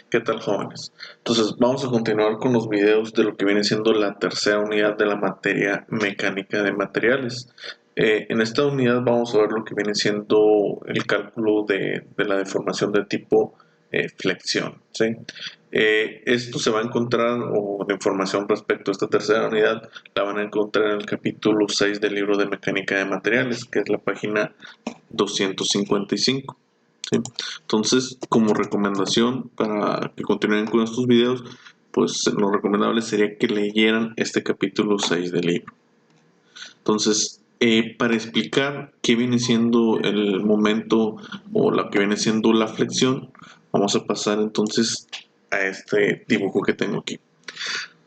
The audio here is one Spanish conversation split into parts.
¿Qué tal, jóvenes? Entonces, vamos a continuar con los videos de lo que viene siendo la tercera unidad de la materia mecánica de materiales. En esta unidad vamos a ver lo que viene siendo el cálculo de la deformación de tipo flexión, ¿sí? Esto se va a encontrar, o la información respecto a esta tercera unidad, la van a encontrar en el capítulo 6 del libro de mecánica de materiales, que es la página 255. ¿Sí? Entonces, como recomendación para que continúen con estos videos, pues lo recomendable sería que leyeran este capítulo 6 del libro. Entonces, para explicar qué viene siendo el momento o lo que viene siendo la flexión, vamos a pasar entonces a este dibujo que tengo aquí.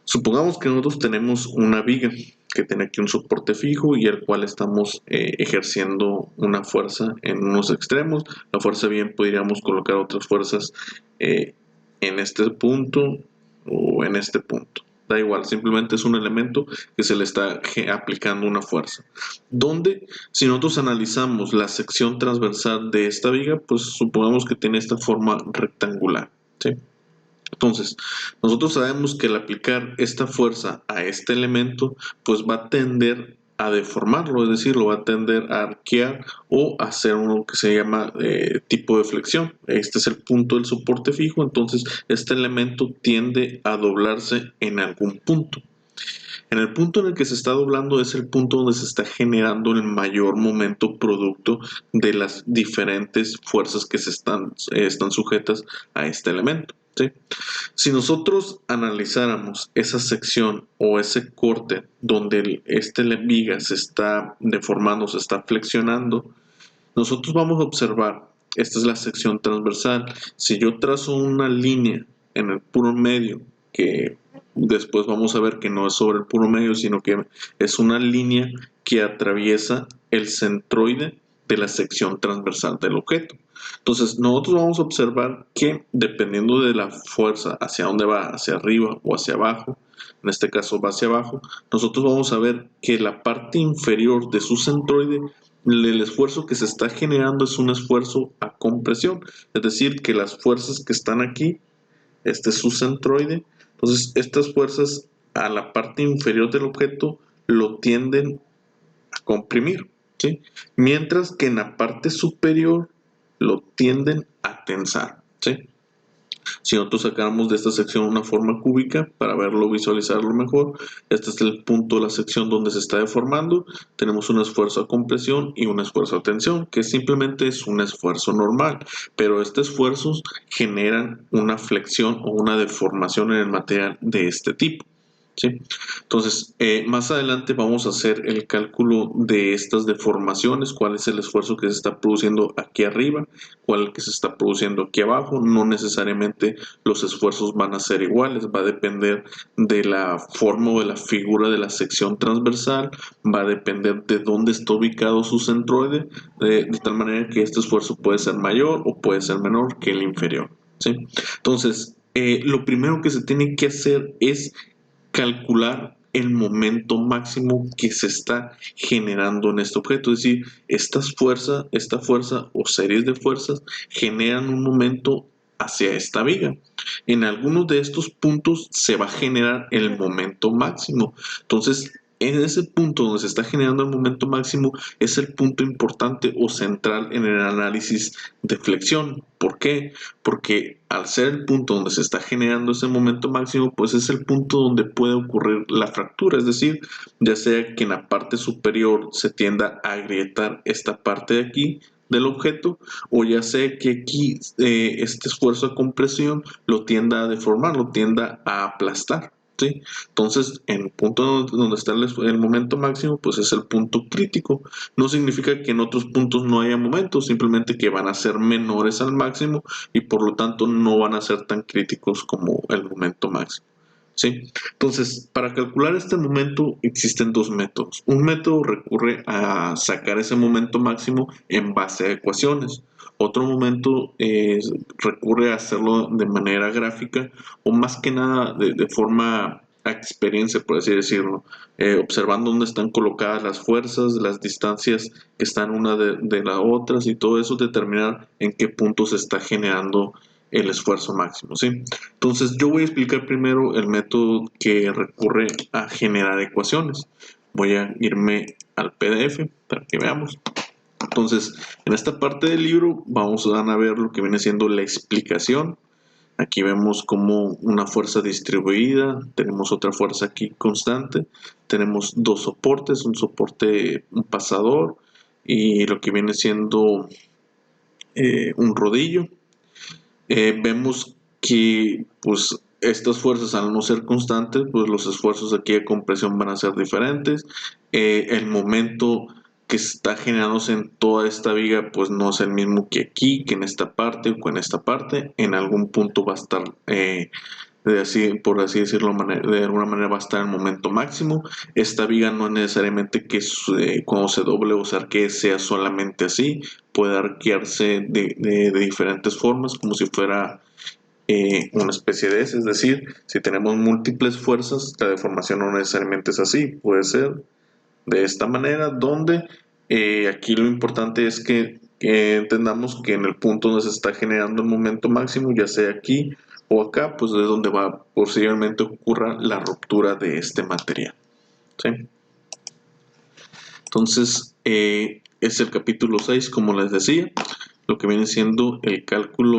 Supongamos que nosotros tenemos una viga que tiene aquí un soporte fijo y el cual estamos ejerciendo una fuerza en unos extremos. La fuerza bien podríamos colocar otras fuerzas en este punto o en este punto. Da igual, simplemente es un elemento que se le está aplicando una fuerza. Donde, si nosotros analizamos la sección transversal de esta viga, pues supongamos que tiene esta forma rectangular, ¿sí? Entonces, nosotros sabemos que al aplicar esta fuerza a este elemento, pues va a tender a deformarlo, es decir, lo va a tender a arquear o a hacer uno que se llama tipo de flexión. Este es el punto del soporte fijo, entonces este elemento tiende a doblarse en algún punto. En el punto en el que se está doblando es el punto donde se está generando el mayor momento producto de las diferentes fuerzas que están sujetas a este elemento, ¿sí? Si nosotros analizáramos esa sección o ese corte donde este viga se está deformando, se está flexionando, nosotros vamos a observar, esta es la sección transversal, si yo trazo una línea en el puro medio, que después vamos a ver que no es sobre el puro medio, sino que es una línea que atraviesa el centroide de la sección transversal del objeto. Entonces nosotros vamos a observar que dependiendo de la fuerza hacia dónde va, hacia arriba o hacia abajo, en este caso va hacia abajo, nosotros vamos a ver que la parte inferior de su centroide, el esfuerzo que se está generando es un esfuerzo a compresión, es decir, que las fuerzas que están aquí, este es su centroide, entonces estas fuerzas a la parte inferior del objeto lo tienden a comprimir, ¿sí? Mientras que en la parte superior lo tienden a tensar, ¿sí? Si nosotros sacáramos de esta sección una forma cúbica para verlo, visualizarlo mejor, este es el punto de la sección donde se está deformando. Tenemos un esfuerzo a compresión y un esfuerzo a tensión, que simplemente es un esfuerzo normal, pero estos esfuerzos generan una flexión o una deformación en el material de este tipo, ¿sí? Entonces, más adelante vamos a hacer el cálculo de estas deformaciones, cuál es el esfuerzo que se está produciendo aquí arriba, cuál es el que se está produciendo aquí abajo. No necesariamente los esfuerzos van a ser iguales, va a depender de la forma o de la figura de la sección transversal, va a depender de dónde está ubicado su centroide, de tal manera que este esfuerzo puede ser mayor o puede ser menor que el inferior, ¿sí? Entonces, lo primero que se tiene que hacer es calcular el momento máximo que se está generando en este objeto. Es decir, esta fuerza o series de fuerzas generan un momento hacia esta viga. En algunos de estos puntos se va a generar el momento máximo. Entonces, en ese punto donde se está generando el momento máximo es el punto importante o central en el análisis de flexión. ¿Por qué? Porque al ser el punto donde se está generando ese momento máximo, pues es el punto donde puede ocurrir la fractura, es decir, ya sea que en la parte superior se tienda a agrietar esta parte de aquí del objeto, o ya sea que aquí este esfuerzo de compresión lo tienda a deformar, lo tienda a aplastar, ¿sí? Entonces, en el punto donde está el momento máximo, pues es el punto crítico. No significa que en otros puntos no haya momentos, simplemente que van a ser menores al máximo y por lo tanto no van a ser tan críticos como el momento máximo, ¿sí? Entonces, para calcular este momento existen dos métodos. Un método recurre a sacar ese momento máximo en base a ecuaciones. Otro momento recurre a hacerlo de manera gráfica o más que nada de forma a experiencia, por así decirlo, observando dónde están colocadas las fuerzas, las distancias que están una de las otras y todo eso determinar en qué punto se está generando el esfuerzo máximo, ¿sí? Entonces yo voy a explicar primero el método que recurre a generar ecuaciones. Voy a irme al PDF para que veamos. Entonces, en esta parte del libro vamos a ver lo que viene siendo la explicación. Aquí vemos como una fuerza distribuida, tenemos otra fuerza aquí constante, tenemos dos soportes, un soporte, un pasador y lo que viene siendo un rodillo. Vemos que pues estas fuerzas, al no ser constantes, pues los esfuerzos aquí de compresión van a ser diferentes. El momento que está generándose en toda esta viga pues no es el mismo que aquí, que en esta parte o que en esta parte. En algún punto va a estar por así decirlo, de alguna manera va a estar en el momento máximo. Esta viga no es necesariamente que cuando se doble o se arquee sea solamente así, puede arquearse de diferentes formas, como si fuera una especie de S. Es decir, si tenemos múltiples fuerzas, la deformación no necesariamente es así, puede ser de esta manera, donde aquí lo importante es que entendamos que en el punto donde se está generando el momento máximo, ya sea aquí o acá, pues es donde va posiblemente ocurra la ruptura de este material, ¿sí? Entonces, es el capítulo 6, como les decía, lo que viene siendo el cálculo,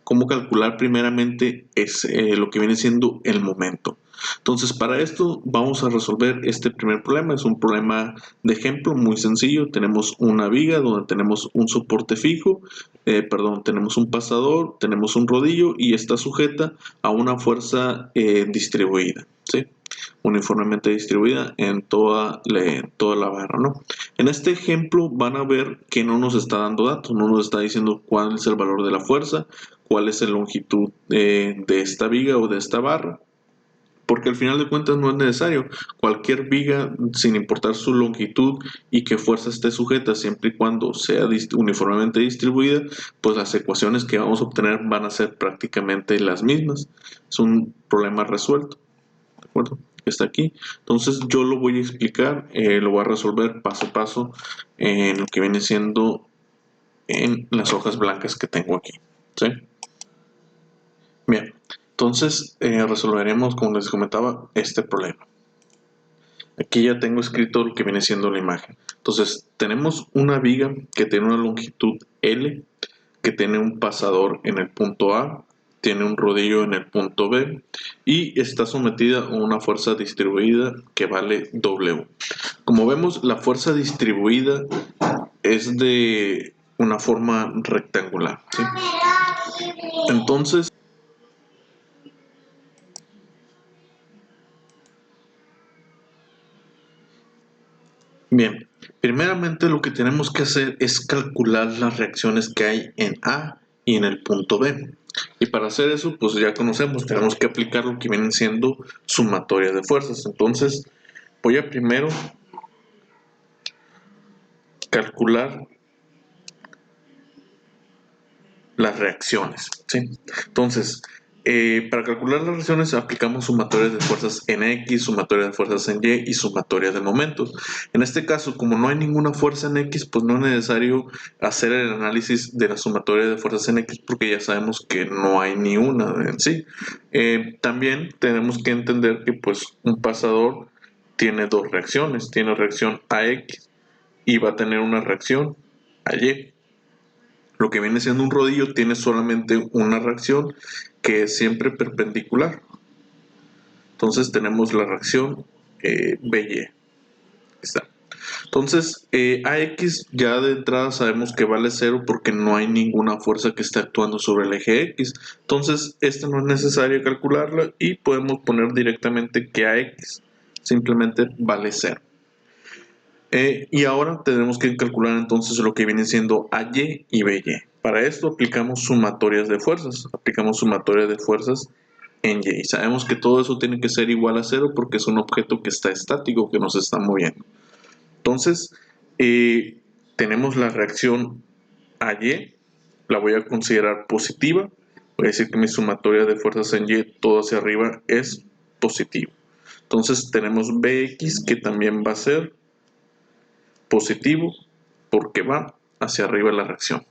cómo calcular primeramente es lo que viene siendo el momento. Entonces, para esto vamos a resolver este primer problema. Es un problema de ejemplo muy sencillo. Tenemos una viga donde tenemos un soporte fijo, tenemos un pasador, tenemos un rodillo y está sujeta a una fuerza distribuida, ¿sí? Uniformemente distribuida en toda la barra, ¿no? En este ejemplo van a ver que no nos está dando datos, no nos está diciendo cuál es el valor de la fuerza, cuál es la longitud de esta viga o de esta barra, porque al final de cuentas no es necesario. Cualquier viga, sin importar su longitud y qué fuerza esté sujeta, siempre y cuando sea uniformemente distribuida, pues las ecuaciones que vamos a obtener van a ser prácticamente las mismas. Es un problema resuelto, ¿de acuerdo? Está aquí. Entonces yo lo voy a explicar, lo voy a resolver paso a paso en lo que viene siendo en las hojas blancas que tengo aquí, ¿sí? Bien, entonces resolveremos, como les comentaba, este problema. Aquí ya tengo escrito lo que viene siendo la imagen. Entonces tenemos una viga que tiene una longitud L, que tiene un pasador en el punto A, tiene un rodillo en el punto B y está sometida a una fuerza distribuida que vale W. Como vemos, la fuerza distribuida es de una forma rectangular, ¿sí? Entonces, bien, primeramente lo que tenemos que hacer es calcular las reacciones que hay en A y en el punto B. Y para hacer eso, pues ya conocemos, tenemos que aplicar lo que vienen siendo sumatorias de fuerzas. Entonces, voy a primero calcular las reacciones, ¿sí? Entonces, para calcular las reacciones aplicamos sumatorias de fuerzas en X, sumatorias de fuerzas en Y y sumatorias de momentos. En este caso, como no hay ninguna fuerza en X, pues no es necesario hacer el análisis de la sumatoria de fuerzas en X porque ya sabemos que no hay ni una en sí. También tenemos que entender que pues un pasador tiene dos reacciones, tiene reacción a X y va a tener una reacción a Y. Lo que viene siendo un rodillo tiene solamente una reacción que es siempre perpendicular. Entonces tenemos la reacción BY. Está. Entonces, AX ya de entrada sabemos que vale 0 porque no hay ninguna fuerza que esté actuando sobre el eje X. Entonces, esta no es necesario calcularla y podemos poner directamente que AX simplemente vale 0. Y ahora tenemos que calcular entonces lo que viene siendo AY y BY. Para esto aplicamos sumatorias de fuerzas. Aplicamos sumatorias de fuerzas en Y. Sabemos que todo eso tiene que ser igual a 0 porque es un objeto que está estático, que nos está moviendo. Entonces, tenemos la reacción AY. La voy a considerar positiva. Voy a decir que mi sumatoria de fuerzas en Y, todo hacia arriba, es positivo. Entonces tenemos BX que también va a ser positivo porque va hacia arriba la reacción.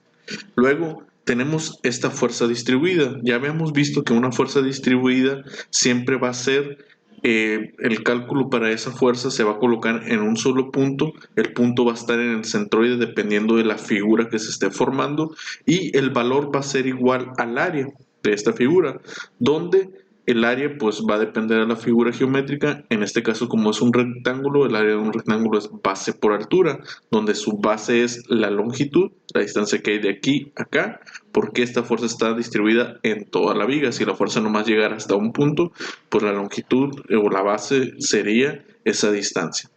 Luego tenemos esta fuerza distribuida. Ya habíamos visto que una fuerza distribuida siempre va a ser, el cálculo para esa fuerza se va a colocar en un solo punto. El punto va a estar en el centroide dependiendo de la figura que se esté formando, y el valor va a ser igual al área de esta figura, donde el área pues va a depender de la figura geométrica. En este caso, como es un rectángulo, el área de un rectángulo es base por altura, donde su base es la longitud, la distancia que hay de aquí a acá, porque esta fuerza está distribuida en toda la viga. Si la fuerza nomás llegara hasta un punto, pues la longitud o la base sería esa distancia,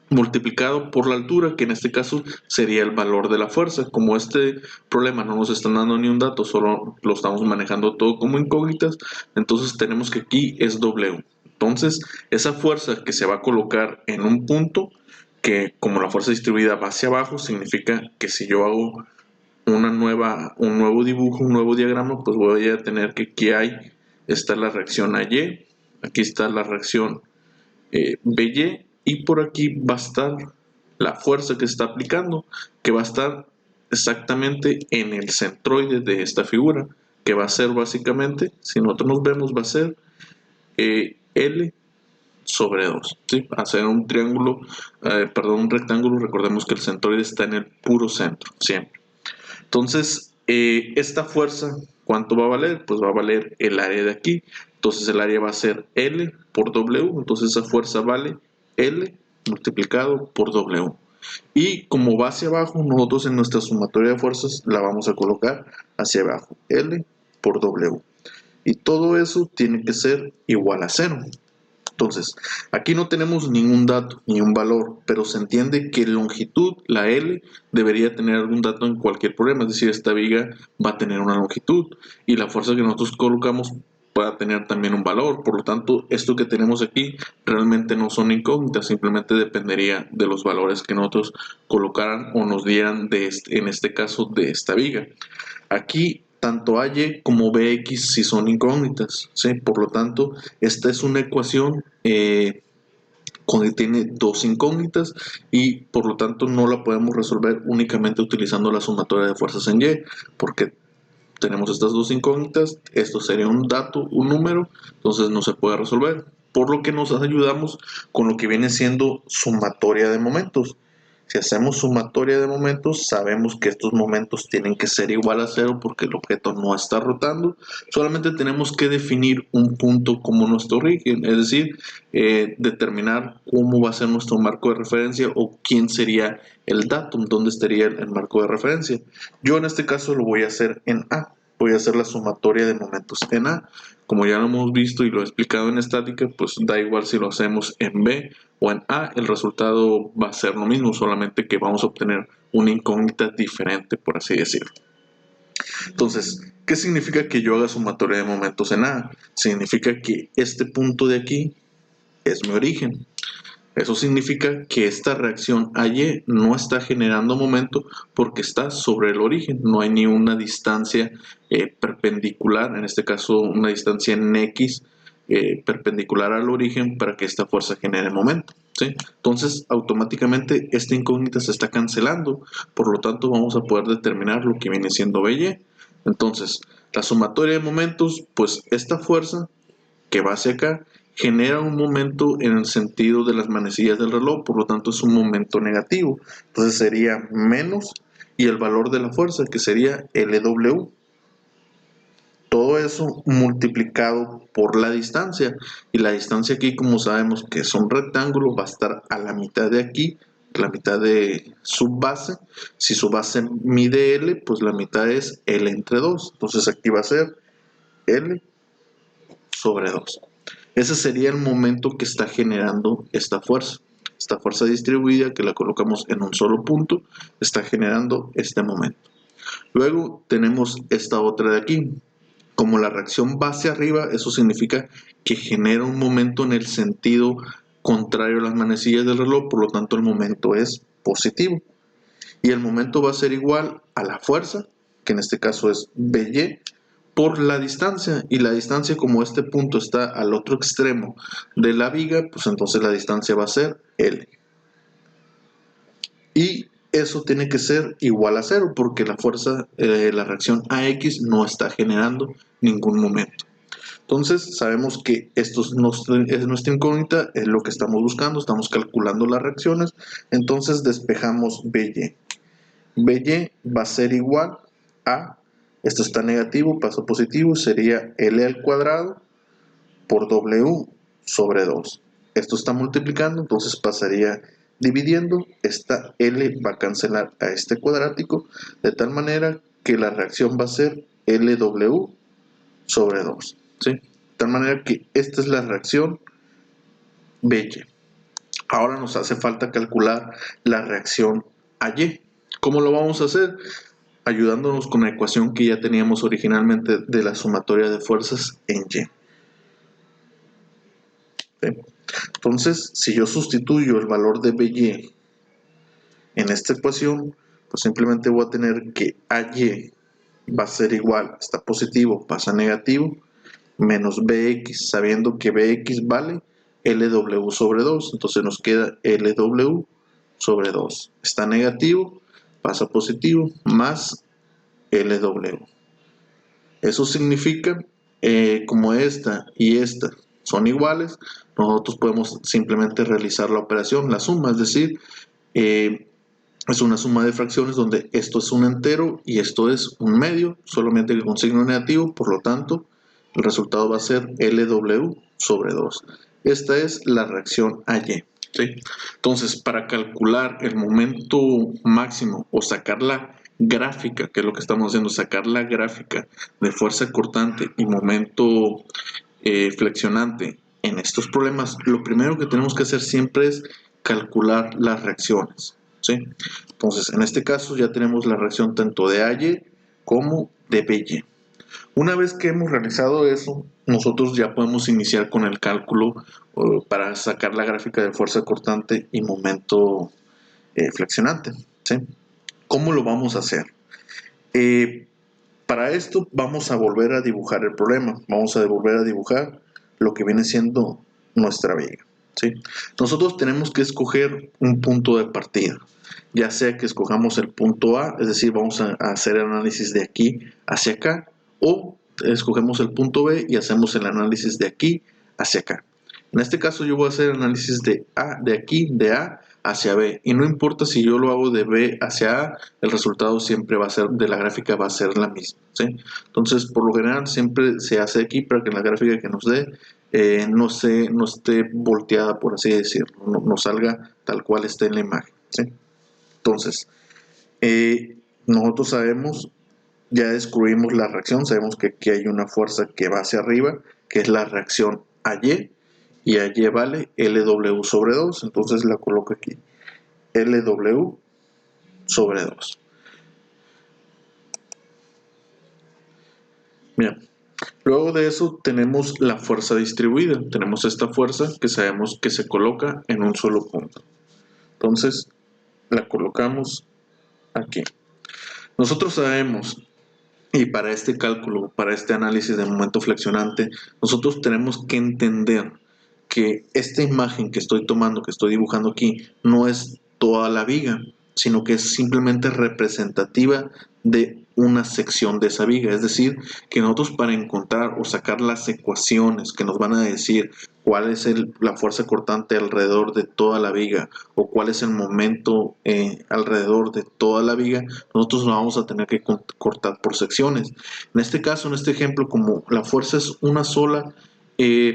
multiplicado por la altura, que en este caso sería el valor de la fuerza. Como este problema no nos están dando ni un dato, solo lo estamos manejando todo como incógnitas, entonces tenemos que aquí es W. Entonces, esa fuerza que se va a colocar en un punto, que como la fuerza distribuida va hacia abajo, significa que si yo hago un nuevo dibujo, un nuevo diagrama, pues voy a tener que aquí está la reacción AY, aquí está la reacción BY, y por aquí va a estar la fuerza que se está aplicando, que va a estar exactamente en el centroide de esta figura, que va a ser básicamente, si nosotros nos vemos, va a ser L sobre 2, ¿sí? Hacer un triángulo, un rectángulo, recordemos que el centroide está en el puro centro, siempre. Entonces, esta fuerza, ¿cuánto va a valer? Pues va a valer el área de aquí. Entonces el área va a ser L por W, entonces esa fuerza vale L multiplicado por W. Y como va hacia abajo, nosotros en nuestra sumatoria de fuerzas la vamos a colocar hacia abajo, L por W. Y todo eso tiene que ser igual a 0. Entonces, aquí no tenemos ningún dato, ni un valor, pero se entiende que longitud, la L, debería tener algún dato en cualquier problema, es decir, esta viga va a tener una longitud y la fuerza que nosotros colocamos va a tener también un valor. Por lo tanto, esto que tenemos aquí realmente no son incógnitas, simplemente dependería de los valores que nosotros colocaran o nos dieran en este caso de esta viga. Aquí tanto AY como BX sí son incógnitas, ¿sí? Por lo tanto, esta es una ecuación que tiene dos incógnitas y por lo tanto no la podemos resolver únicamente utilizando la sumatoria de fuerzas en Y, porque tenemos estas dos incógnitas, esto sería un dato, un número, entonces no se puede resolver, por lo que nos ayudamos con lo que viene siendo sumatoria de momentos. Si hacemos sumatoria de momentos, sabemos que estos momentos tienen que ser igual a 0 porque el objeto no está rotando. Solamente tenemos que definir un punto como nuestro origen, es decir, determinar cómo va a ser nuestro marco de referencia o quién sería el datum, dónde estaría el marco de referencia. Yo en este caso lo voy a hacer en A. Voy a hacer la sumatoria de momentos en A. Como ya lo hemos visto y lo he explicado en estática, pues da igual si lo hacemos en B o en A, el resultado va a ser lo mismo, solamente que vamos a obtener una incógnita diferente, por así decirlo. Entonces, ¿qué significa que yo haga sumatoria de momentos en A? Significa que este punto de aquí es mi origen. Eso significa que esta reacción AY no está generando momento porque está sobre el origen. No hay ni una distancia perpendicular, en este caso una distancia en X perpendicular al origen para que esta fuerza genere momento, ¿sí? Entonces automáticamente esta incógnita se está cancelando, por lo tanto vamos a poder determinar lo que viene siendo BY. Entonces la sumatoria de momentos, pues esta fuerza que va hacia acá genera un momento en el sentido de las manecillas del reloj, por lo tanto es un momento negativo. Entonces sería menos y el valor de la fuerza, que sería LW. Todo eso multiplicado por la distancia. Y la distancia aquí, como sabemos que es un rectángulo, va a estar a la mitad de aquí, la mitad de su base. Si su base mide L, pues la mitad es L entre 2. Entonces aquí va a ser L sobre 2. Ese sería el momento que está generando esta fuerza distribuida que la colocamos en un solo punto, está generando este momento. Luego tenemos esta otra de aquí. Como la reacción va hacia arriba, eso significa que genera un momento en el sentido contrario a las manecillas del reloj, por lo tanto el momento es positivo. Y el momento va a ser igual a la fuerza, que en este caso es BY, por la distancia, y la distancia, como este punto está al otro extremo de la viga, pues entonces la distancia va a ser L. Y eso tiene que ser igual a 0 porque la fuerza, la reacción AX no está generando ningún momento. Entonces sabemos que esto es nuestra incógnita, es lo que estamos buscando, estamos calculando las reacciones, entonces despejamos BY. BY va a ser igual a, esto está negativo, pasa positivo, sería L al cuadrado por W sobre 2. Esto está multiplicando, entonces pasaría dividiendo, esta L va a cancelar a este cuadrático, de tal manera que la reacción va a ser LW sobre 2. ¿Sí? De tal manera que esta es la reacción BY. Ahora nos hace falta calcular la reacción AY. ¿Cómo lo vamos a hacer? Ayudándonos con la ecuación que ya teníamos originalmente de la sumatoria de fuerzas en Y. ¿Sí? Entonces, si yo sustituyo el valor de BY en esta ecuación, pues simplemente voy a tener que AY va a ser igual, está positivo, pasa negativo, menos BX, sabiendo que BX vale LW sobre 2, entonces nos queda LW sobre 2. Está negativo, pasa positivo, más LW. Eso significa, como esta y esta son iguales, nosotros podemos simplemente realizar la operación, la suma, es decir, es una suma de fracciones donde esto es un entero y esto es un medio, solamente que con signo negativo, por lo tanto, el resultado va a ser LW sobre 2. Esta es la reacción AY. ¿Sí? Entonces, para calcular el momento máximo o sacar la gráfica, que es lo que estamos haciendo, sacar la gráfica de fuerza cortante y momento flexionante en estos problemas, lo primero que tenemos que hacer siempre es calcular las reacciones. ¿Sí? Entonces, en este caso ya tenemos la reacción tanto de AY como de BY. Una vez que hemos realizado eso, nosotros ya podemos iniciar con el cálculo para sacar la gráfica de fuerza cortante y momento flexionante. ¿Sí? ¿Cómo lo vamos a hacer? Para esto vamos a volver a dibujar el problema. Vamos a volver a dibujar lo que viene siendo nuestra viga. ¿Sí? Nosotros tenemos que escoger un punto de partida. Ya sea que escojamos el punto A, es decir, vamos a hacer el análisis de aquí hacia acá, o escogemos el punto B y hacemos el análisis de aquí hacia acá. En este caso yo voy a hacer el análisis de aquí, de A hacia B, y no importa si yo lo hago de B hacia A, el resultado siempre va a ser, de la gráfica va a ser la misma. ¿Sí? Entonces, por lo general siempre se hace aquí para que la gráfica que nos dé no esté volteada, por así decirlo, no salga tal cual esté en la imagen. ¿Sí? Entonces, nosotros sabemos, ya descubrimos la reacción, sabemos que aquí hay una fuerza que va hacia arriba, que es la reacción AY, y AY vale LW sobre 2, entonces la coloco aquí, LW sobre 2. Bien, luego de eso tenemos la fuerza distribuida, tenemos esta fuerza que sabemos que se coloca en un solo punto, entonces la colocamos aquí. Nosotros sabemos, y para este cálculo, para este análisis de momento flexionante, nosotros tenemos que entender que esta imagen que estoy tomando, que estoy dibujando aquí, no es toda la viga, sino que es simplemente representativa de una sección de esa viga. Es decir, que nosotros para encontrar o sacar las ecuaciones que nos van a decir cuál es la fuerza cortante alrededor de toda la viga o cuál es el momento alrededor de toda la viga, nosotros lo vamos a tener que cortar por secciones. En este caso, en este ejemplo, como la fuerza es una sola,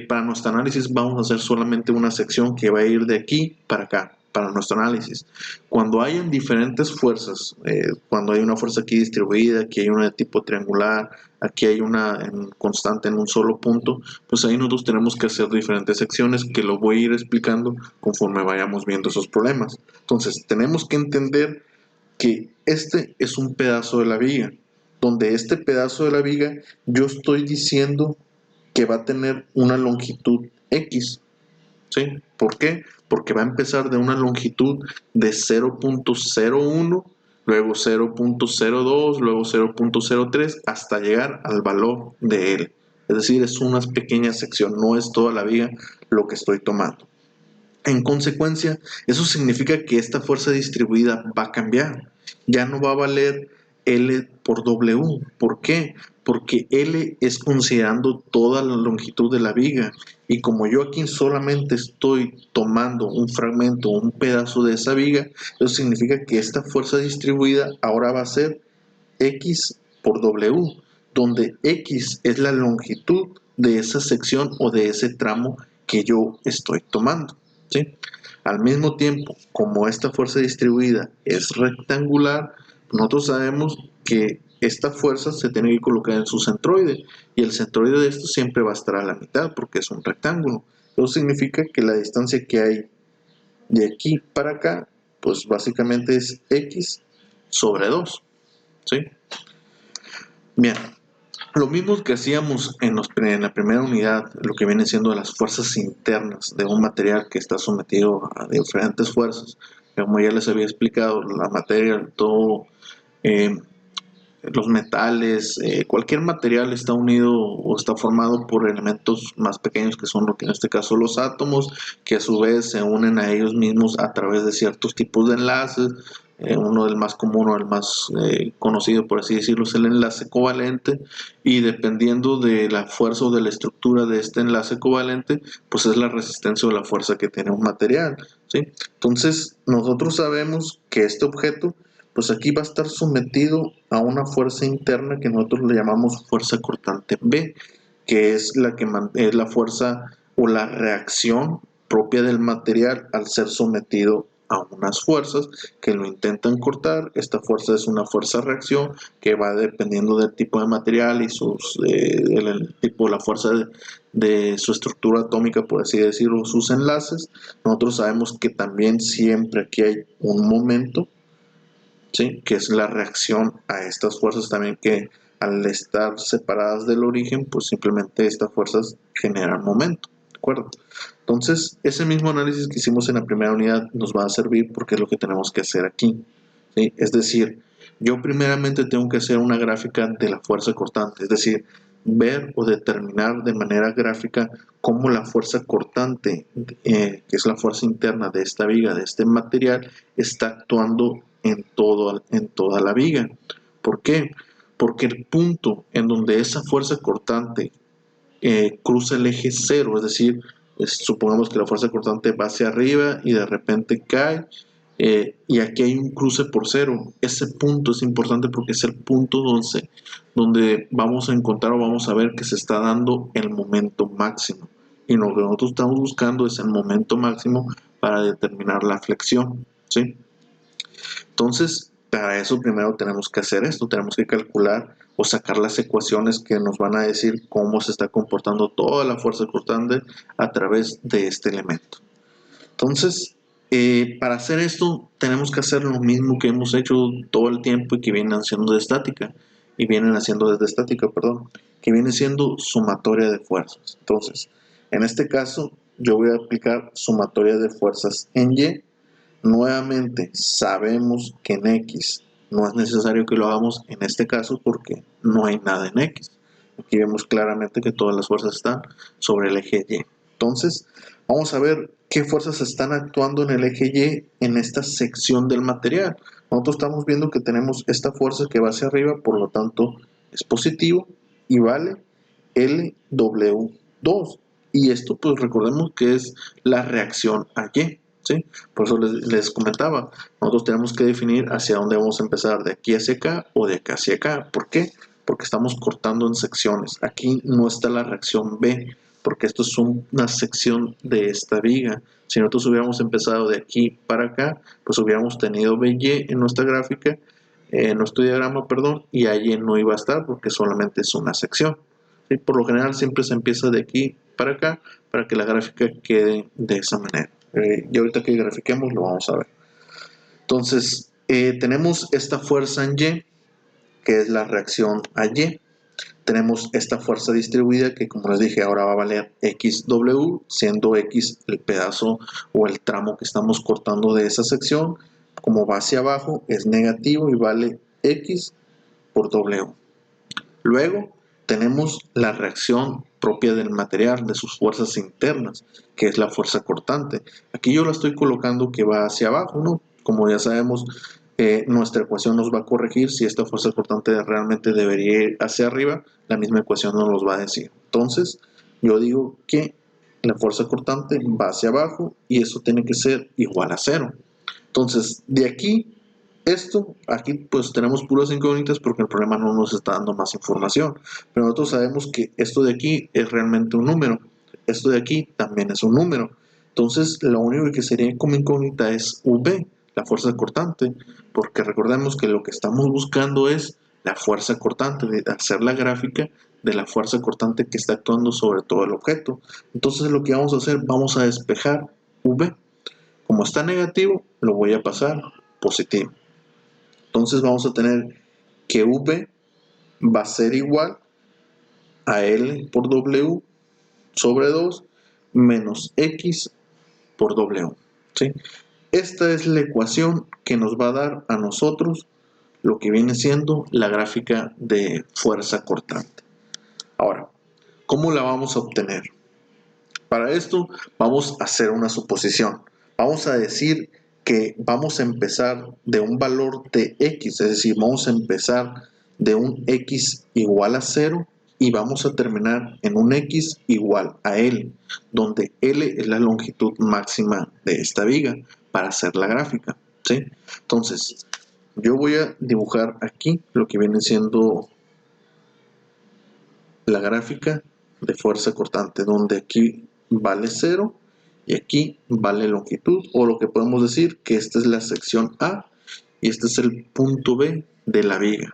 para nuestro análisis vamos a hacer solamente una sección que va a ir de aquí para acá, para nuestro análisis. Cuando hayan diferentes fuerzas, cuando hay una fuerza aquí distribuida, aquí hay una de tipo triangular, aquí hay una constante en un solo punto, pues ahí nosotros tenemos que hacer diferentes secciones que lo voy a ir explicando conforme vayamos viendo esos problemas. Entonces, tenemos que entender que este es un pedazo de la viga, donde este pedazo de la viga yo estoy diciendo que va a tener una longitud X. ¿Sí? ¿Por qué? Porque va a empezar de una longitud de 0.01, luego 0.02, luego 0.03, hasta llegar al valor de L. Es decir, es una pequeña sección, no es toda la viga lo que estoy tomando. En consecuencia, eso significa que esta fuerza distribuida va a cambiar. Ya no va a valer L por W. ¿Por qué? Porque L es considerando toda la longitud de la viga. Y como yo aquí solamente estoy tomando un fragmento, un pedazo de esa viga, eso significa que esta fuerza distribuida ahora va a ser X por W, donde X es la longitud de esa sección o de ese tramo que yo estoy tomando, ¿sí? Al mismo tiempo, como esta fuerza distribuida es rectangular, nosotros sabemos que esta fuerza se tiene que colocar en su centroide, y el centroide de esto siempre va a estar a la mitad porque es un rectángulo. Eso significa que la distancia que hay de aquí para acá, pues básicamente es X sobre 2, ¿sí? Bien, lo mismo que hacíamos en la primera unidad, lo que viene siendo las fuerzas internas de un material que está sometido a diferentes fuerzas. Como ya les había explicado, la materia, todo, eh, los metales, cualquier material está unido o está formado por elementos más pequeños, que son lo que en este caso los átomos, que a su vez se unen a ellos mismos a través de ciertos tipos de enlaces. Uno del más común o el más conocido, por así decirlo, es el enlace covalente, y dependiendo de la fuerza o de la estructura de este enlace covalente, pues es la resistencia o la fuerza que tiene un material, ¿sí? Entonces nosotros sabemos que este objeto, pues aquí va a estar sometido a una fuerza interna que nosotros le llamamos fuerza cortante B, que es la que es la fuerza o la reacción propia del material al ser sometido a unas fuerzas que lo intentan cortar. Esta fuerza es una fuerza reacción que va dependiendo del tipo de material y el tipo, la fuerza de su estructura atómica, por así decirlo, sus enlaces. Nosotros sabemos que también siempre aquí hay un momento, ¿sí? Que es la reacción a estas fuerzas también, que al estar separadas del origen, pues simplemente estas fuerzas generan momento, ¿de acuerdo? Entonces, ese mismo análisis que hicimos en la primera unidad nos va a servir porque es lo que tenemos que hacer aquí, ¿sí? Es decir, yo primeramente tengo que hacer una gráfica de la fuerza cortante, es decir, ver o determinar de manera gráfica cómo la fuerza cortante, que es la fuerza interna de esta viga, de este material, está actuando en toda la viga. ¿Por qué? Porque el punto en donde esa fuerza cortante cruza el eje cero, es decir, supongamos que la fuerza cortante va hacia arriba y de repente cae, y aquí hay un cruce por cero. Ese punto es importante porque es el punto donde vamos a encontrar o vamos a ver que se está dando el momento máximo. Y lo que nosotros estamos buscando es el momento máximo para determinar la flexión, ¿sí? Entonces, para eso primero tenemos que hacer esto, tenemos que calcular o sacar las ecuaciones que nos van a decir cómo se está comportando toda la fuerza cortante a través de este elemento. Entonces, para hacer esto tenemos que hacer lo mismo que hemos hecho todo el tiempo y que vienen haciendo de estática, que viene siendo sumatoria de fuerzas. Entonces, en este caso, yo voy a aplicar sumatoria de fuerzas en Y. Nuevamente, sabemos que en X no es necesario que lo hagamos en este caso porque no hay nada en X. Aquí vemos claramente que todas las fuerzas están sobre el eje Y. Entonces, vamos a ver qué fuerzas están actuando en el eje Y en esta sección del material. Nosotros estamos viendo que tenemos esta fuerza que va hacia arriba, por lo tanto es positivo y vale LW2. Y esto, pues recordemos que es la reacción a Y, ¿sí? Por eso les comentaba, nosotros tenemos que definir hacia dónde vamos a empezar, de aquí hacia acá o de acá hacia acá. ¿Por qué? Porque estamos cortando en secciones. Aquí no está la reacción B, porque esto es una sección de esta viga. Si nosotros hubiéramos empezado de aquí para acá, pues hubiéramos tenido BY en nuestra gráfica, en nuestro diagrama, perdón, y allí no iba a estar porque solamente es una sección. ¿Sí? Por lo general siempre se empieza de aquí para acá para que la gráfica quede de esa manera. Y ahorita que grafiquemos lo vamos a ver. Entonces, tenemos esta fuerza en Y, que es la reacción a Y. Tenemos esta fuerza distribuida que, como les dije, ahora va a valer XW, siendo X el pedazo o el tramo que estamos cortando de esa sección. Como va hacia abajo, es negativo y vale X por W. Luego, tenemos la reacción propia del material, de sus fuerzas internas, que es la fuerza cortante. Aquí yo la estoy colocando que va hacia abajo, ¿no? Como ya sabemos, nuestra ecuación nos va a corregir si esta fuerza cortante realmente debería ir hacia arriba, la misma ecuación nos los va a decir. Entonces, yo digo que la fuerza cortante va hacia abajo y eso tiene que ser igual a 0. Entonces, de aquí aquí pues tenemos puras incógnitas porque el problema no nos está dando más información. Pero nosotros sabemos que esto de aquí es realmente un número. Esto de aquí también es un número. Entonces, lo único que sería como incógnita es V, la fuerza cortante. Porque recordemos que lo que estamos buscando es la fuerza cortante, de hacer la gráfica de la fuerza cortante que está actuando sobre todo el objeto. Entonces, lo que vamos a hacer, vamos a despejar V. Como está negativo, lo voy a pasar positivo. Entonces vamos a tener que V va a ser igual a L por W sobre 2 menos X por W. ¿Sí? Esta es la ecuación que nos va a dar a nosotros lo que viene siendo la gráfica de fuerza cortante. Ahora, ¿cómo la vamos a obtener? Para esto vamos a hacer una suposición. Vamos a decir que vamos a empezar de un valor de x, es decir, vamos a empezar de un x igual a 0 y vamos a terminar en un x igual a L, donde L es la longitud máxima de esta viga para hacer la gráfica, ¿sí? Entonces, yo voy a dibujar aquí lo que viene siendo la gráfica de fuerza cortante, donde aquí vale 0 y aquí vale longitud, o lo que podemos decir que esta es la sección A y este es el punto B de la viga.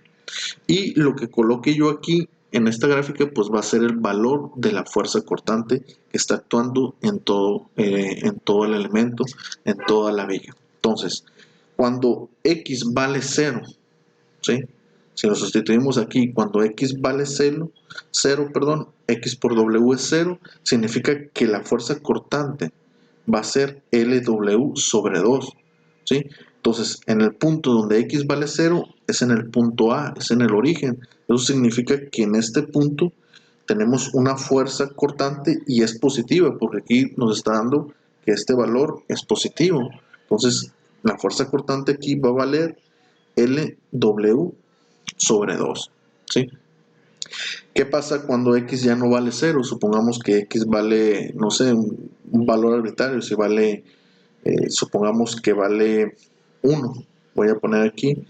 Y lo que coloque yo aquí en esta gráfica pues va a ser el valor de la fuerza cortante que está actuando en todo el elemento, en toda la viga. Entonces, cuando X vale 0, ¿sí? Si lo sustituimos aquí, cuando X vale 0, X por W es 0, significa que la fuerza cortante va a ser LW sobre 2, ¿sí? Entonces, en el punto donde X vale 0, es en el punto A, es en el origen. Eso significa que en este punto tenemos una fuerza cortante y es positiva, porque aquí nos está dando que este valor es positivo. Entonces, la fuerza cortante aquí va a valer LW sobre 2, ¿sí? ¿Qué pasa cuando X ya no vale 0? Supongamos que X vale, no sé, un valor arbitrario, si vale, supongamos que vale 1. Voy a poner aquí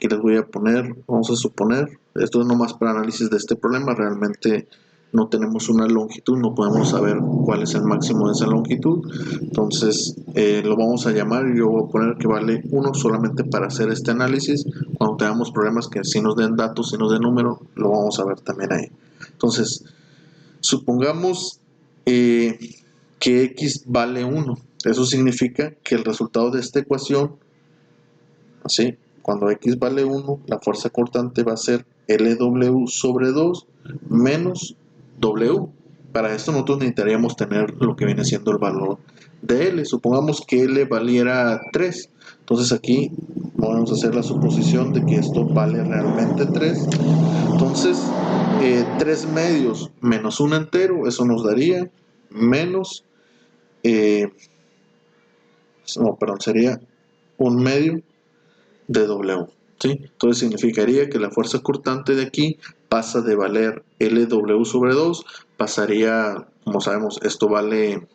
les voy a poner, vamos a suponer, esto es nomás para análisis de este problema, realmente no tenemos una longitud, no podemos saber cuál es el máximo de esa longitud, entonces lo vamos a llamar, yo voy a poner que vale 1 solamente para hacer este análisis. Cuando tengamos problemas que si nos den datos, si nos den número, lo vamos a ver también ahí. Entonces, supongamos que X vale 1, eso significa que el resultado de esta ecuación, así, cuando X vale 1, la fuerza cortante va a ser LW sobre 2 menos W. Para esto nosotros necesitaríamos tener lo que viene siendo el valor de L. Supongamos que L valiera 3. Entonces aquí vamos a hacer la suposición de que esto vale realmente 3. Entonces 3 medios menos 1 entero, eso nos daría menos, sería 1 medio de W, ¿sí? Entonces significaría que la fuerza cortante de aquí pasa de valer LW sobre 2, pasaría, como sabemos, esto vale,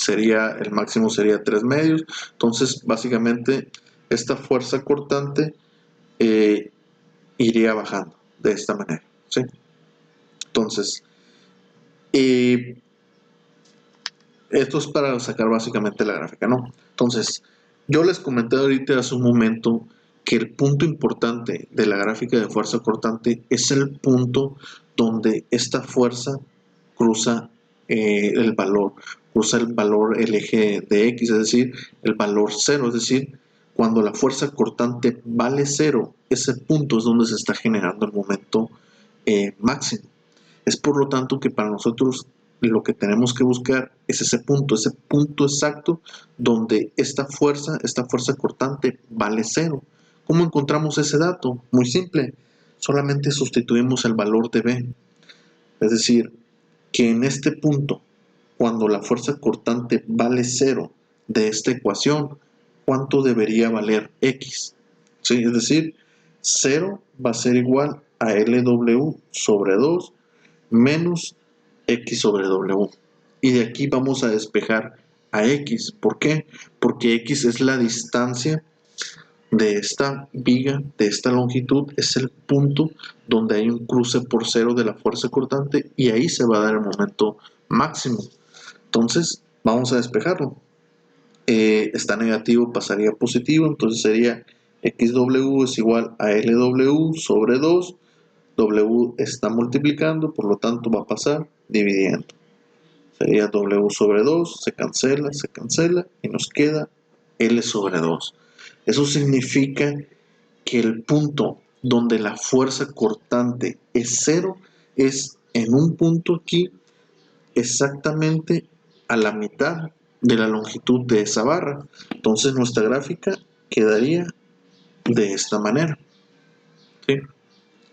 el máximo sería 3 medios, entonces básicamente esta fuerza cortante iría bajando de esta manera, ¿sí? Entonces, esto es para sacar básicamente la gráfica, ¿no? Entonces, yo les comenté ahorita hace un momento que el punto importante de la gráfica de fuerza cortante es el punto donde esta fuerza cruza el valor, el eje de X, es decir, el valor 0, es decir, cuando la fuerza cortante vale 0, ese punto es donde se está generando el momento máximo. Es por lo tanto que para nosotros lo que tenemos que buscar es ese punto exacto donde esta fuerza cortante vale 0. ¿Cómo encontramos ese dato? Muy simple. solamente sustituimos el valor de B. Es decir, que en este punto, cuando la fuerza cortante vale 0 de esta ecuación, ¿cuánto debería valer X? ¿Sí? Es decir, 0 va a ser igual a LW sobre 2 menos X sobre W. Y de aquí vamos a despejar a X. ¿Por qué? Porque X es la distancia de esta viga, de esta longitud, es el punto donde hay un cruce por 0 de la fuerza cortante y ahí se va a dar el momento máximo. Entonces, vamos a despejarlo. Está negativo, pasaría a positivo, entonces sería XW es igual a LW sobre 2. W está multiplicando, por lo tanto va a pasar dividiendo. Sería W sobre 2, se cancela y nos queda L sobre 2. Eso significa que el punto donde la fuerza cortante es 0 es en un punto aquí exactamente a la mitad de la longitud de esa barra. Entonces nuestra gráfica quedaría de esta manera, ¿sí?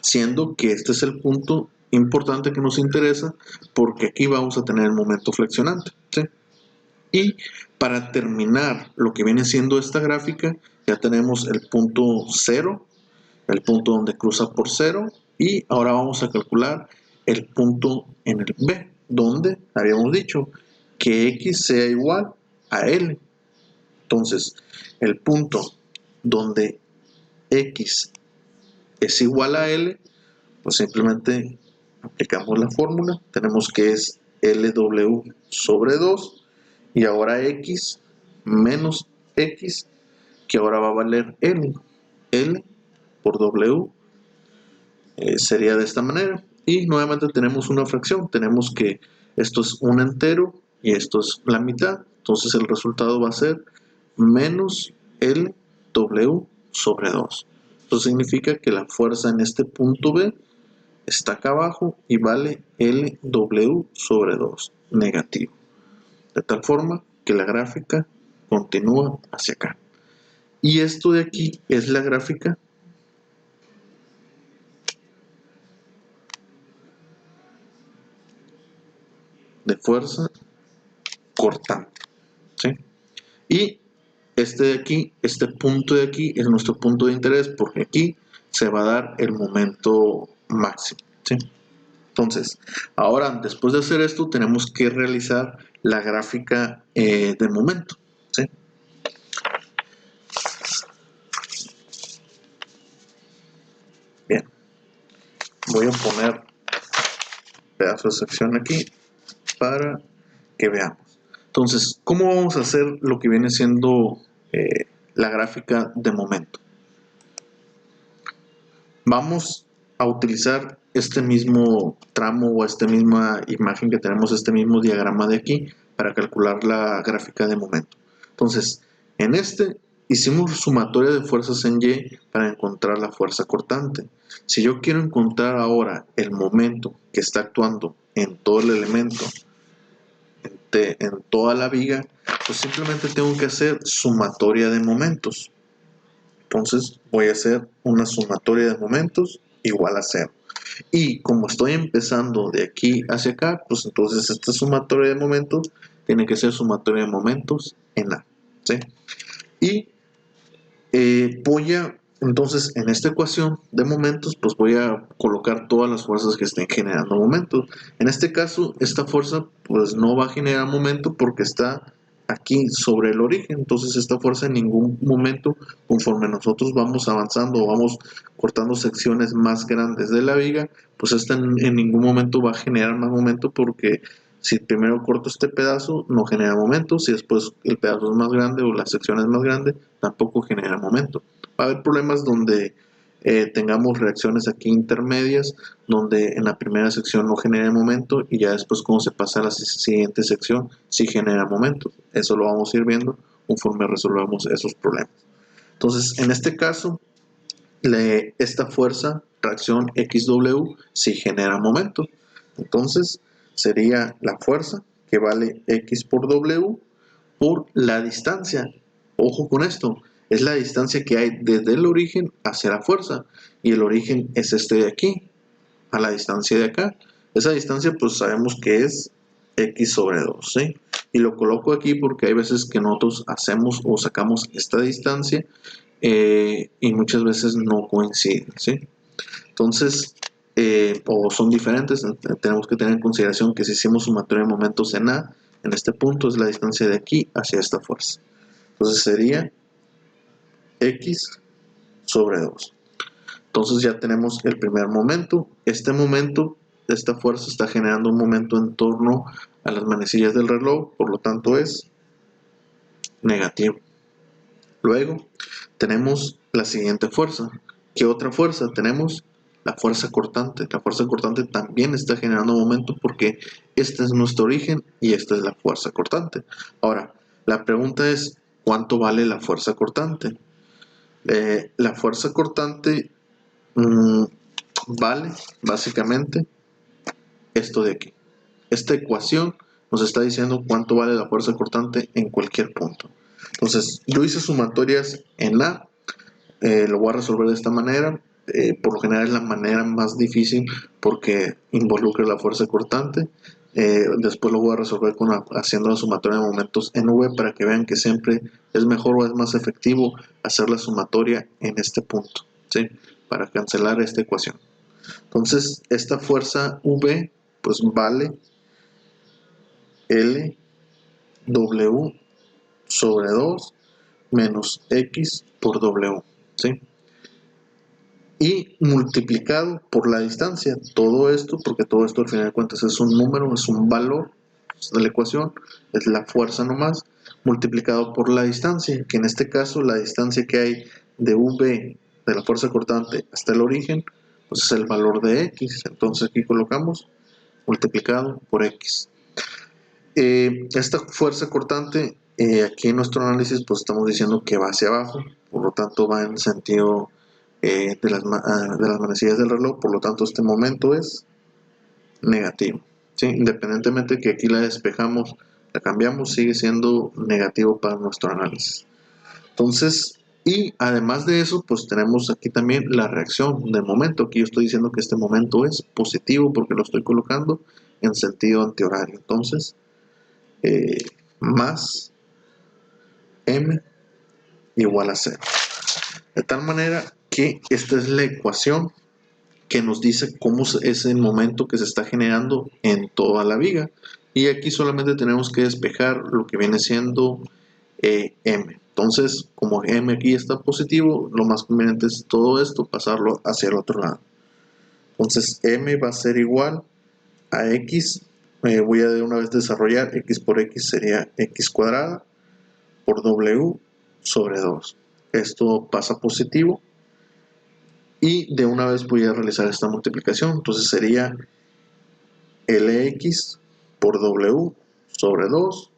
Siendo que este es el punto importante que nos interesa porque aquí vamos a tener el momento flexionante, ¿sí? Y para terminar lo que viene siendo esta gráfica, ya tenemos el punto 0, el punto donde cruza por 0, y ahora vamos a calcular el punto en el B, donde habíamos dicho que X sea igual a L. Entonces, el punto donde X es igual a L, pues simplemente aplicamos la fórmula, tenemos que es LW sobre 2, y ahora X menos X, que ahora va a valer L. L por W sería de esta manera. Y nuevamente tenemos una fracción. Tenemos que esto es un entero y esto es la mitad. Entonces el resultado va a ser menos L W sobre 2. Eso significa que la fuerza en este punto B está acá abajo y vale L W sobre 2 negativo. De tal forma que la gráfica continúa hacia acá. Y esto de aquí es la gráfica de fuerza cortante, ¿sí? Y este de aquí, este punto de aquí es nuestro punto de interés porque aquí se va a dar el momento máximo, ¿sí? Entonces, ahora después de hacer esto tenemos que realizar la gráfica del momento, ¿sí? Bien, voy a poner pedazo de sección aquí para que veamos. Entonces, ¿cómo vamos a hacer lo que viene siendo la gráfica de momento? Vamos a utilizar este mismo tramo o esta misma imagen que tenemos, este mismo diagrama de aquí, para calcular la gráfica de momento. Entonces, en este hicimos sumatoria de fuerzas en Y para encontrar la fuerza cortante. Si yo quiero encontrar ahora el momento que está actuando en todo el elemento, en toda la viga, pues simplemente tengo que hacer sumatoria de momentos. Entonces voy a hacer una sumatoria de momentos igual a 0. Y como estoy empezando de aquí hacia acá, pues entonces esta sumatoria de momentos tiene que ser sumatoria de momentos en A, ¿sí? Y voy a, entonces en esta ecuación de momentos, pues voy a colocar todas las fuerzas que estén generando momentos. En este caso, esta fuerza pues no va a generar momento porque está aquí sobre el origen. Entonces esta fuerza en ningún momento, conforme nosotros vamos avanzando o vamos cortando secciones más grandes de la viga, pues esta en ningún momento va a generar más momento porque si primero corto este pedazo no genera momento, si después el pedazo es más grande o la sección es más grande, tampoco genera momento. Va a haber problemas donde tengamos reacciones aquí intermedias, donde en la primera sección no genera momento y ya después cuando se pasa a la siguiente sección sí genera momento. Eso lo vamos a ir viendo conforme resolvamos esos problemas. Entonces, en este caso, esta fuerza, tracción XW, sí genera momento. Entonces, sería la fuerza que vale X por W por la distancia. Ojo con esto, Es la distancia que hay desde el origen hacia la fuerza. Y el origen es este de aquí, a la distancia de acá. Esa distancia pues sabemos que es x sobre 2, ¿sí? Y lo coloco aquí porque hay veces que nosotros hacemos o sacamos esta distancia y muchas veces no coinciden, ¿sí? Entonces, o son diferentes, tenemos que tener en consideración que si hicimos sumatoria de momentos en A, en este punto es la distancia de aquí hacia esta fuerza. Entonces sería x sobre 2. Entonces ya tenemos el primer momento. Este momento, esta fuerza está generando un momento en torno a las manecillas del reloj, por lo tanto es negativo. Luego tenemos la siguiente fuerza. ¿Qué otra fuerza? Tenemos la fuerza cortante. La fuerza cortante también está generando momento porque este es nuestro origen y esta es la fuerza cortante. Ahora, la pregunta es, ¿cuánto vale la fuerza cortante? La fuerza cortante vale básicamente esto de aquí. Esta ecuación nos está diciendo cuánto vale la fuerza cortante en cualquier punto. Entonces, yo hice sumatorias en A, lo voy a resolver de esta manera. Por lo general es la manera más difícil porque involucra la fuerza cortante. Después lo voy a resolver haciendo la sumatoria de momentos en V para que vean que siempre es mejor o es más efectivo hacer la sumatoria en este punto, ¿sí? Para cancelar esta ecuación. Entonces, esta fuerza V pues vale L W sobre 2 menos X por W, ¿sí? Y multiplicado por la distancia. Todo esto, porque todo esto al final de cuentas es un número, es un valor de la ecuación, es la fuerza nomás, multiplicado por la distancia, que en este caso la distancia que hay de V, de la fuerza cortante, hasta el origen, pues es el valor de X. Entonces aquí colocamos multiplicado por X. Esta fuerza cortante, aquí en nuestro análisis, pues estamos diciendo que va hacia abajo, por lo tanto va en sentido de las manecillas del reloj, por lo tanto este momento es negativo, ¿sí? Independientemente que aquí la despejamos, la cambiamos, sigue siendo negativo para nuestro análisis. Entonces, y además de eso, pues tenemos aquí también la reacción del momento. Aquí yo estoy diciendo que este momento es positivo porque lo estoy colocando en sentido antihorario. Entonces, más m igual a 0. De tal manera que esta es la ecuación que nos dice cómo es el momento que se está generando en toda la viga. Y aquí solamente tenemos que despejar lo que viene siendo m. Entonces, como m aquí está positivo, lo más conveniente es todo esto pasarlo hacia el otro lado. Entonces, m va a ser igual a x. Voy a de una vez desarrollar x por x sería x cuadrada por w sobre 2. Esto pasa positivo y de una vez voy a realizar esta multiplicación. Entonces sería Lx por W sobre 2.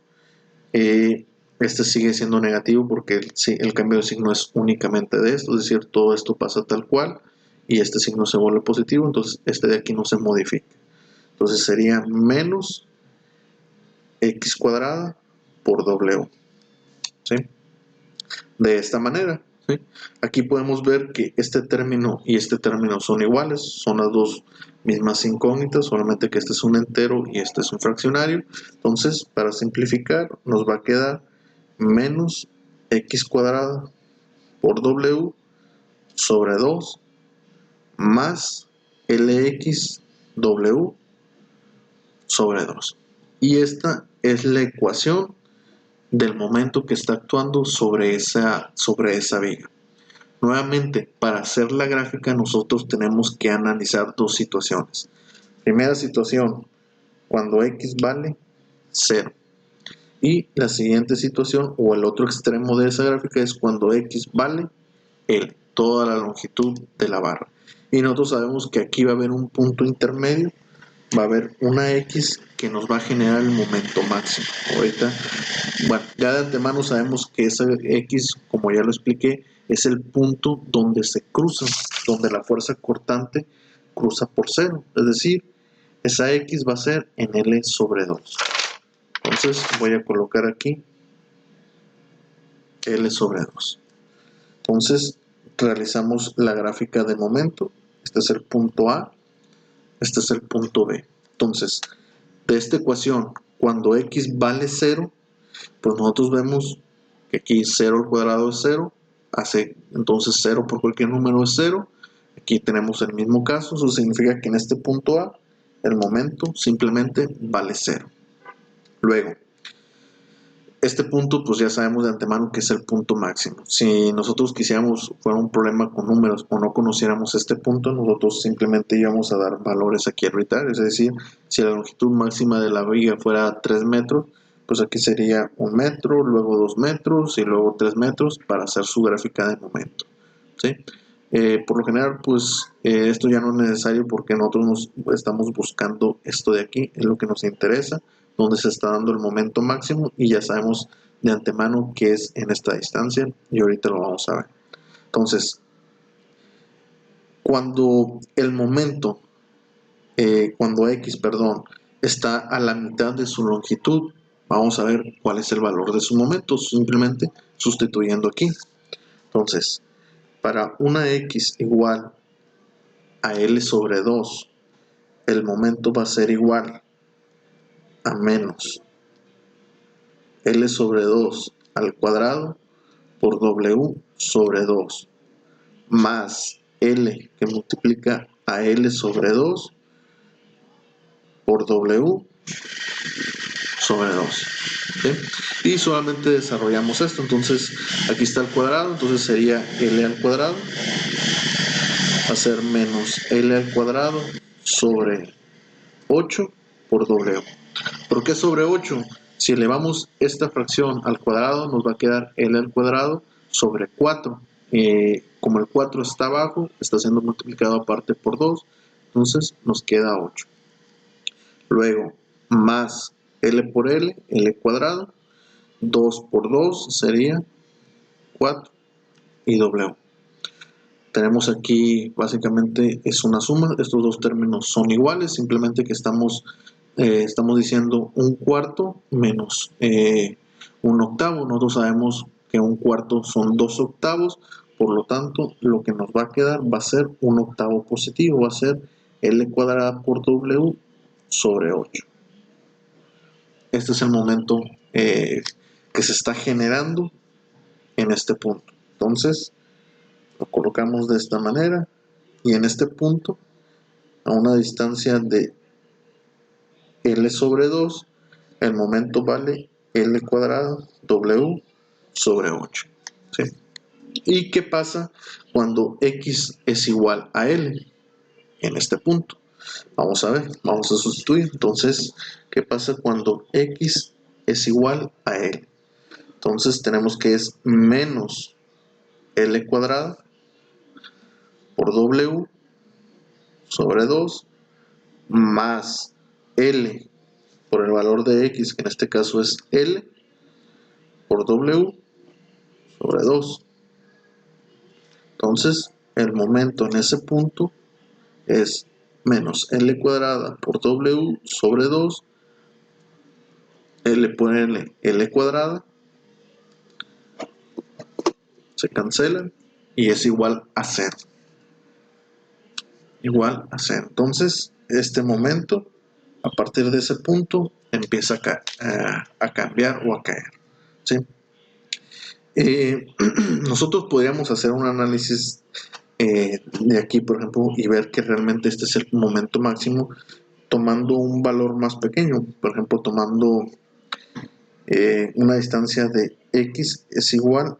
Este sigue siendo negativo porque el cambio de signo es únicamente de esto, es decir, todo esto pasa tal cual y este signo se vuelve positivo, entonces este de aquí no se modifica. Entonces sería menos x cuadrada por W, ¿sí? De esta manera, ¿sí? Aquí podemos ver que este término y este término son iguales, son las dos mismas incógnitas, solamente que este es un entero y este es un fraccionario. Entonces, para simplificar, nos va a quedar menos x cuadrada por W sobre 2 más Lx W sobre 2. Y esta es la ecuación del momento que está actuando sobre esa viga. Nuevamente, para hacer la gráfica nosotros tenemos que analizar dos situaciones. Primera situación, cuando x vale 0. Y la siguiente situación o el otro extremo de esa gráfica es cuando x vale toda la longitud de la barra. Y nosotros sabemos que aquí va a haber un punto intermedio, va a haber una x que nos va a generar el momento máximo. Ahorita, bueno, ya de antemano sabemos que esa x, como ya lo expliqué, es el punto donde se cruzan, donde la fuerza cortante cruza por 0. Es decir, esa x va a ser en L sobre 2. Entonces voy a colocar aquí L sobre 2. Entonces realizamos la gráfica de momento. Este es el punto A, este es el punto B. Entonces, de esta ecuación, cuando x vale 0, pues nosotros vemos que aquí 0 al cuadrado es 0, entonces 0 por cualquier número es 0. Aquí tenemos el mismo caso, eso significa que en este punto A el momento simplemente vale 0. Luego, este punto pues ya sabemos de antemano que es el punto máximo. Si nosotros quisiéramos, fuera un problema con números o no conociéramos este punto, nosotros simplemente íbamos a dar valores aquí arbitrarios, es decir, si la longitud máxima de la viga fuera 3 metros, pues aquí sería 1 metro, luego 2 metros y luego 3 metros para hacer su gráfica de momento, ¿sí? Por lo general, pues esto ya no es necesario porque nosotros nos estamos buscando esto de aquí, es lo que nos interesa, donde se está dando el momento máximo y ya sabemos de antemano que es en esta distancia y ahorita lo vamos a ver. Entonces, cuando el momento, cuando x, perdón, está a la mitad de su longitud, vamos a ver cuál es el valor de su momento, simplemente sustituyendo aquí. Entonces, para una x igual a L sobre 2, el momento va a ser igual a menos L sobre 2 al cuadrado por W sobre 2 más L que multiplica a L sobre 2 por W sobre 2. ¿Sí? Y solamente desarrollamos esto. Entonces aquí está el cuadrado, entonces sería L al cuadrado va a ser menos L al cuadrado sobre 8 por W. ¿Por qué sobre 8? Si elevamos esta fracción al cuadrado, nos va a quedar L al cuadrado sobre 4. Como el 4 está abajo, está siendo multiplicado aparte por 2, entonces nos queda 8. Luego, más L por L, L cuadrado, 2 por 2 sería 4 y W. Tenemos aquí, básicamente, es una suma, estos dos términos son iguales, simplemente que estamos diciendo un cuarto menos un octavo. Nosotros sabemos que un cuarto son 2 octavos, por lo tanto, lo que nos va a quedar va a ser un octavo positivo, va a ser L cuadrada por W sobre 8. Este es el momento que se está generando en este punto. Entonces, lo colocamos de esta manera y en este punto, a una distancia de L sobre 2, el momento vale L cuadrado W sobre 8. ¿Sí? ¿Y qué pasa cuando X es igual a L? En este punto. Vamos a ver, vamos a sustituir. Entonces, ¿qué pasa cuando X es igual a L? Entonces tenemos que es menos L cuadrado por W sobre 2 más L por el valor de X, que en este caso es L, por W sobre 2. Entonces, el momento en ese punto es menos L cuadrada por W sobre 2, L por L, L cuadrada, se cancelan y es igual a 0. Igual a 0. Entonces, este momento, a partir de ese punto, empieza a cambiar o a caer. ¿Sí? Nosotros podríamos hacer un análisis de aquí, por ejemplo, y ver que realmente este es el momento máximo tomando un valor más pequeño, por ejemplo, tomando una distancia de X es igual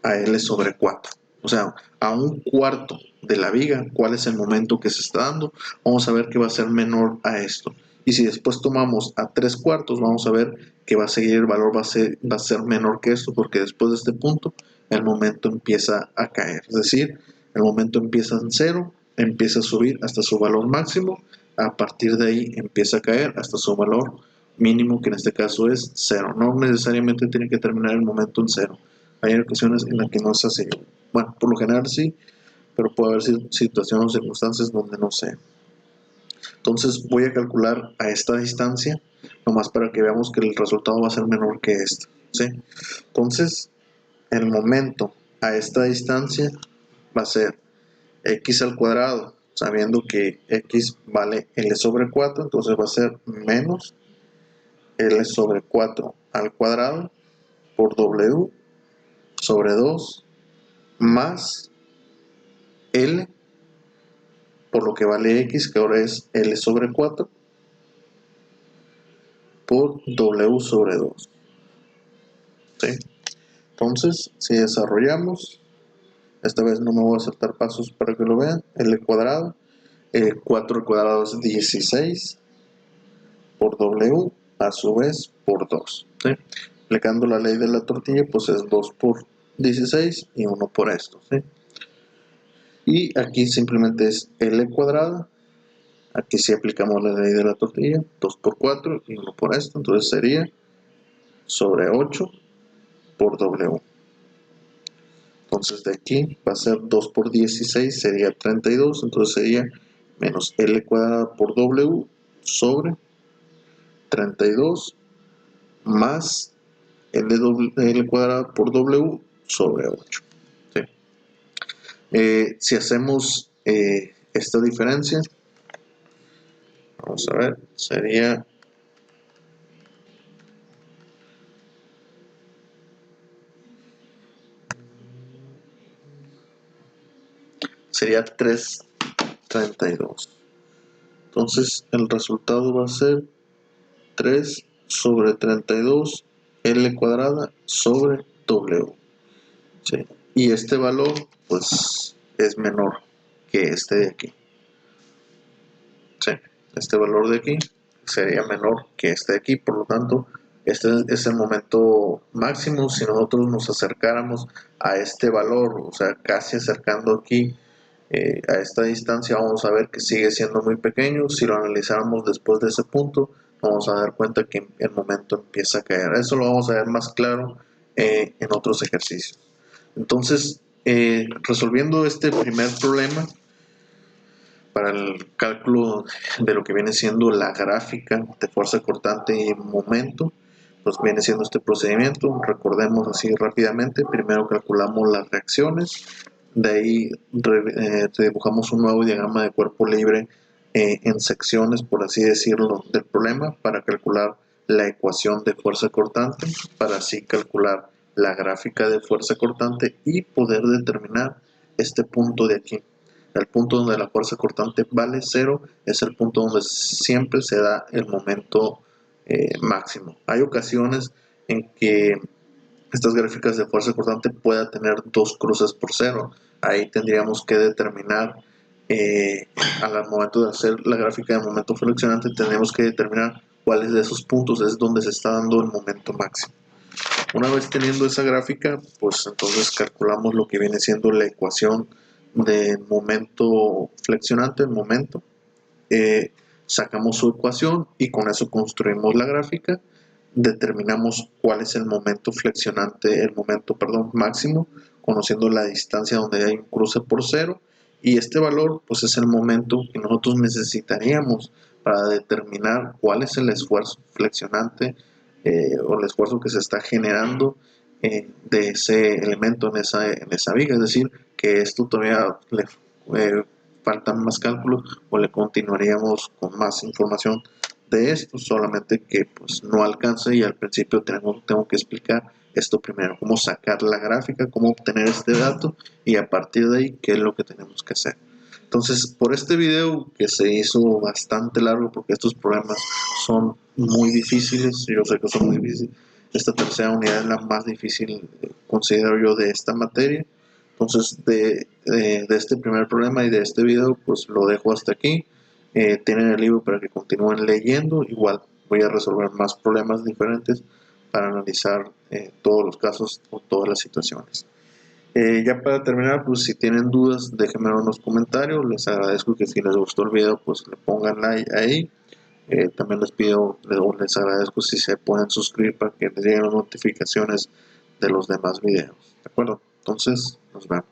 a L sobre 4. O sea, a un cuarto de la viga, ¿cuál es el momento que se está dando? Vamos a ver que va a ser menor a esto. Y si después tomamos a 3 cuartos, vamos a ver que va a seguir el valor, va a ser menor que esto, porque después de este punto, el momento empieza a caer. Es decir, el momento empieza en 0, empieza a subir hasta su valor máximo, a partir de ahí empieza a caer hasta su valor mínimo, que en este caso es 0. No necesariamente tiene que terminar el momento en 0. Hay ocasiones en las que no es así. Bueno, por lo general sí, pero puede haber situaciones o circunstancias donde no sea. Entonces voy a calcular a esta distancia, nomás para que veamos que el resultado va a ser menor que este. ¿Sí? Entonces, el momento a esta distancia va a ser x al cuadrado, sabiendo que x vale L sobre 4, entonces va a ser menos L sobre 4 al cuadrado por W sobre 2 más L por lo que vale x, que ahora es L sobre 4 por W sobre 2. ¿Sí? Entonces, si desarrollamos, esta vez no me voy a saltar pasos para que lo vean, L cuadrado, 4 al cuadrado es 16 por W a su vez por 2. ¿Sí? Aplicando la ley de la tortilla, pues es 2 por 16 y 1 por esto. ¿Sí? Y aquí simplemente es L cuadrada. Aquí si aplicamos la ley de la tortilla, 2 por 4 y 1 por esto, entonces sería sobre 8 por W. Entonces de aquí va a ser 2 por 16, sería 32, entonces sería menos L cuadrada por W sobre 32 más L cuadrada por W sobre 8. ¿Sí? Si hacemos esta diferencia, vamos a ver, sería sería 3,32. Entonces el resultado va a ser 3 sobre 32 L cuadrada sobre W. ¿Sí? Y este valor pues es menor que este de aquí. ¿Sí? Este valor de aquí sería menor que este de aquí, por lo tanto este es el momento máximo. Si nosotros nos acercáramos a este valor, o sea, casi acercando aquí a esta distancia, vamos a ver que sigue siendo muy pequeño. Si lo analizáramos después de ese punto, vamos a dar cuenta que el momento empieza a caer. Eso lo vamos a ver más claro en otros ejercicios. Entonces, resolviendo este primer problema para el cálculo de lo que viene siendo la gráfica de fuerza cortante y momento, pues viene siendo este procedimiento. Recordemos así rápidamente: primero calculamos las reacciones, de ahí dibujamos un nuevo diagrama de cuerpo libre en secciones, por así decirlo, del problema, para calcular la ecuación de fuerza cortante, para así calcular la gráfica de fuerza cortante y poder determinar este punto de aquí. El punto donde la fuerza cortante vale 0 es el punto donde siempre se da el momento máximo. Hay ocasiones en que estas gráficas de fuerza cortante pueda tener dos cruces por 0. Ahí tendríamos que determinar, al momento de hacer la gráfica de momento flexionante, tendríamos que determinar cuáles de esos puntos es donde se está dando el momento máximo. Una vez teniendo esa gráfica, pues entonces calculamos lo que viene siendo la ecuación del momento flexionante, el momento. Sacamos su ecuación y con eso construimos la gráfica. Determinamos cuál es el momento flexionante, el momento, perdón, máximo, conociendo la distancia donde hay un cruce por 0, y este valor pues es el momento que nosotros necesitaríamos para determinar cuál es el esfuerzo flexionante o el esfuerzo que se está generando de ese elemento en esa viga. Es decir, que esto todavía le faltan más cálculos, o le continuaríamos con más información de esto, solamente que pues no alcance, y al principio tengo que explicar esto primero: cómo sacar la gráfica, cómo obtener este dato, y a partir de ahí qué es lo que tenemos que hacer. Entonces, por este video, que se hizo bastante largo porque estos problemas son muy difíciles, yo sé que son muy difíciles, esta tercera unidad es la más difícil, considero yo, de esta materia. Entonces, de este primer problema y de este video, pues lo dejo hasta aquí. Tienen el libro para que continúen leyendo. Igual voy a resolver más problemas diferentes para analizar todos los casos o todas las situaciones. Ya para terminar, pues si tienen dudas, déjenmelo en los comentarios. Les agradezco que si les gustó el video, pues le pongan like ahí. También les agradezco si se pueden suscribir para que les lleguen las notificaciones de los demás videos. ¿De acuerdo? Entonces, nos vemos.